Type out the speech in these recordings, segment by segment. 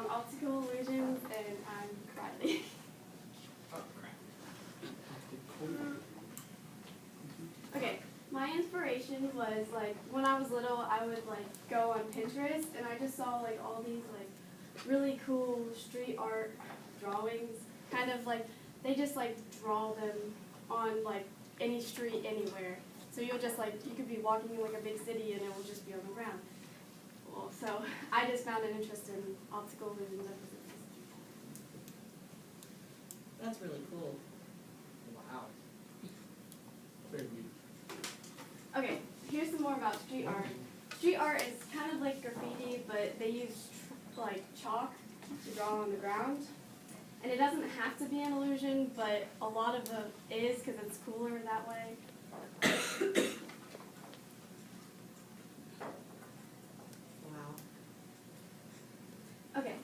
optical illusions, and I'm Riley. Oh, crap. Okay, my inspiration was like when I was little, I would like go on Pinterest, and I just saw like all these like really cool street art drawings, kind of like they just like draw them on like any street anywhere. So you'll just like you could be walking in like a big city, and it will just be on the ground. Well, so I just found an interest in optical illusions. That's really cool. Wow. Very beautiful. Okay, here's some more about street art. Street art is kind of like graffiti, but they use like chalk to draw on the ground. And it doesn't have to be an illusion, but a lot of it is because it's cooler that way. Wow. Okay,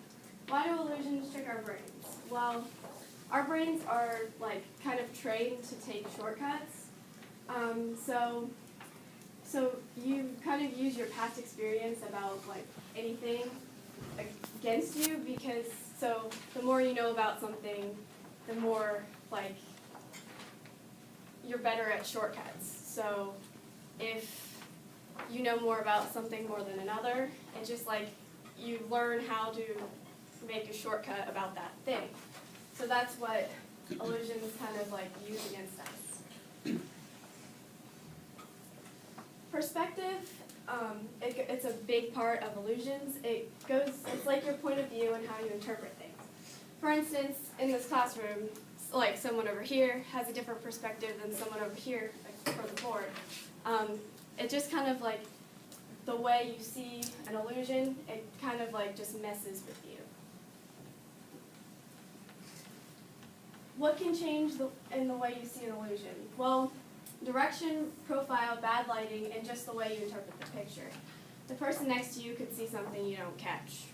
why do illusions trick our brains? Well, our brains are like kind of trained to take shortcuts. So you kind of use your past experience about like anything against you, because so the more you know about something, the more like you're better at shortcuts. So if you know more about something more than another, it's just like you learn how to make a shortcut about that thing. So that's what illusions kind of like use against us. Perspective, it's a big part of illusions. It's like your point of view and how you interpret things. For instance, in this classroom, like someone over here has a different perspective than someone over here, like for the board. It just kind of like the way you see an illusion, it kind of like just messes with you. What can change in the way you see an illusion? Well, direction, profile, bad lighting, and just the way you interpret the picture. The person next to you could see something you don't catch.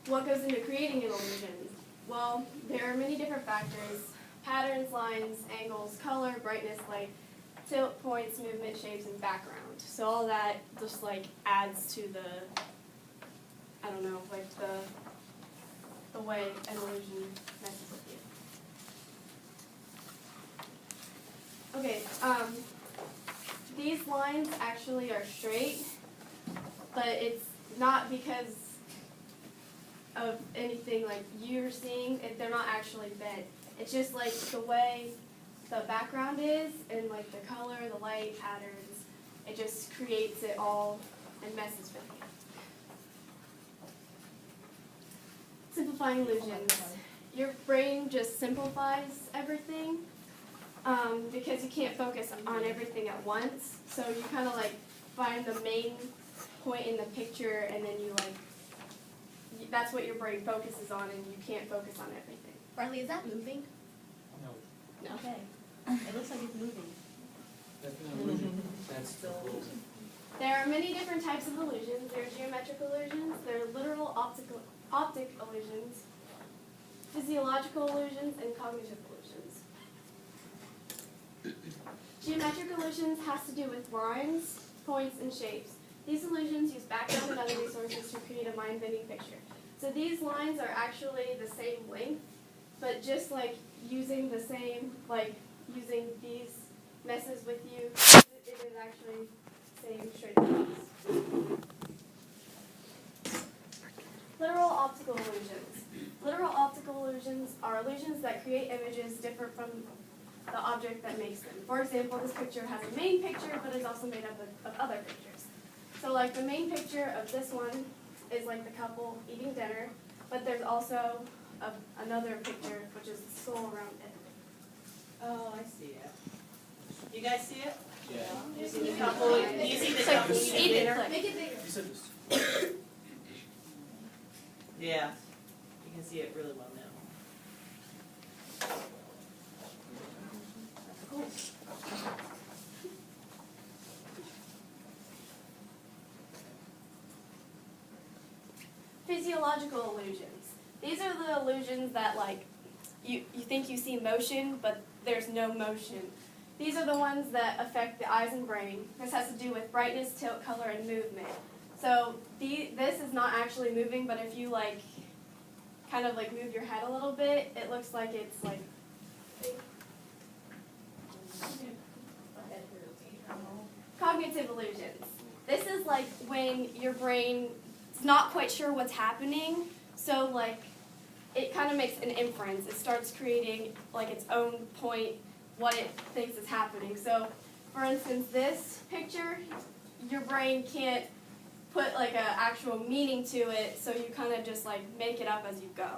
What goes into creating an illusion? Well, there are many different factors: patterns, lines, angles, color, brightness, light, tilt, points, movement, shapes, and background. So all that just like adds to the, I don't know, like the way an illusion messes with you. Okay, these lines actually are straight, but it's not because of anything like you're seeing. They're not actually bent. It's just like the way the background is and like the color, the light, patterns. It just creates it all and messes with you. Simplifying illusions. Your brain just simplifies everything because you can't focus on everything at once. So you kind of like find the main point in the picture, and then you like, that's what your brain focuses on, and you can't focus on everything. Riley, is that moving? No. No. Okay. It looks like it's moving. That's not an illusion. That's the illusion. There are many different types of illusions. There are geometric illusions, there are literal optic illusions, physiological illusions, and cognitive illusions. Geometric illusions has to do with lines, points, and shapes. These illusions use background and other resources to create a mind-bending picture. So these lines are actually the same length, but just like using the same, like using these messes with you, it is actually same straight lines. Literal optical illusions. Literal optical illusions are illusions that create images different from the object that makes them. For example, this picture has a main picture, but is also made up of other pictures. So like the main picture of this one is like the couple eating dinner, but there's also another picture, which is the soul around it. Oh, I see it. You guys see it? Yeah. You see the couple? You see the couple eating dinner? Make it bigger. You said this. Yeah. You can see it really well now. Cool. Physiological illusions. These are the illusions that like you think you see motion, but there's no motion. These are the ones that affect the eyes and brain. This has to do with brightness, tilt, color, and movement. So this is not actually moving, but if you like, kind of like move your head a little bit, it looks like it's like. Cognitive illusions. This is like when your brain is not quite sure what's happening, so like it kind of makes an inference. It starts creating like its own point, what it thinks is happening. So, for instance, this picture, your brain can't put like an actual meaning to it, so you kind of just like make it up as you go.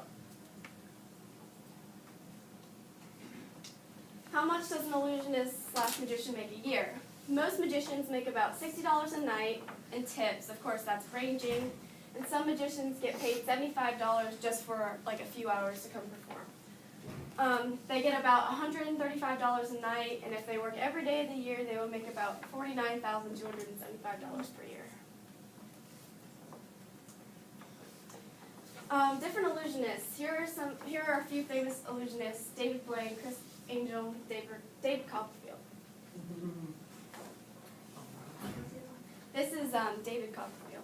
How much does an illusionist/magician make a year? Most magicians make about $60 a night in tips. Of course, that's ranging. And some magicians get paid $75 just for like a few hours to come perform. They get about $135 a night, and if they work every day of the year, they will make about $49,275 per year. Different illusionists. Here are a few famous illusionists: David Blaine, Chris Angel, David Copperfield. This is David Copperfield.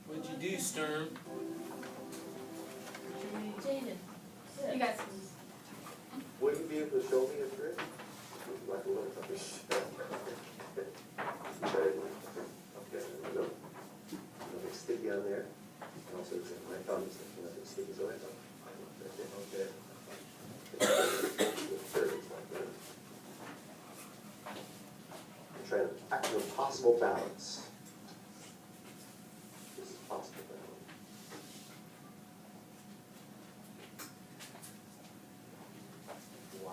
What'd you do, Sturm? You guys. Would you be able to show me a trick? Like a little something. Okay, there we go. Nothing sticky on there. And also, my thumb is nothing sticky, so I thought. Okay. I'm trying to act an impossible balance. This is possible balance. Wow.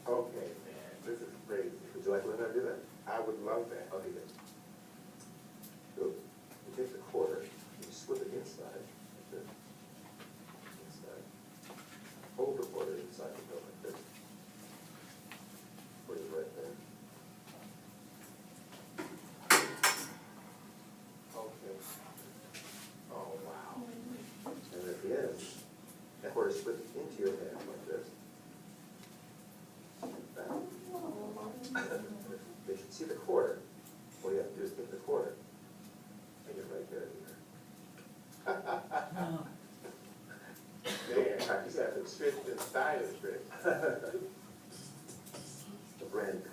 Okay, man, this is crazy. Would you like to learn how to do that? I would love that. Okay, good. So, you take the quarter, you slip it inside, like this. Inside. Hold the quarter inside the bill like this. Put it right there. Okay. Oh, wow. And at the end, that quarter slips into your hand like this. Like that. They should see the quarter. All you have to do is take the quarter. And you're right there. Man, practice that. It's fit and stylish, right? The brand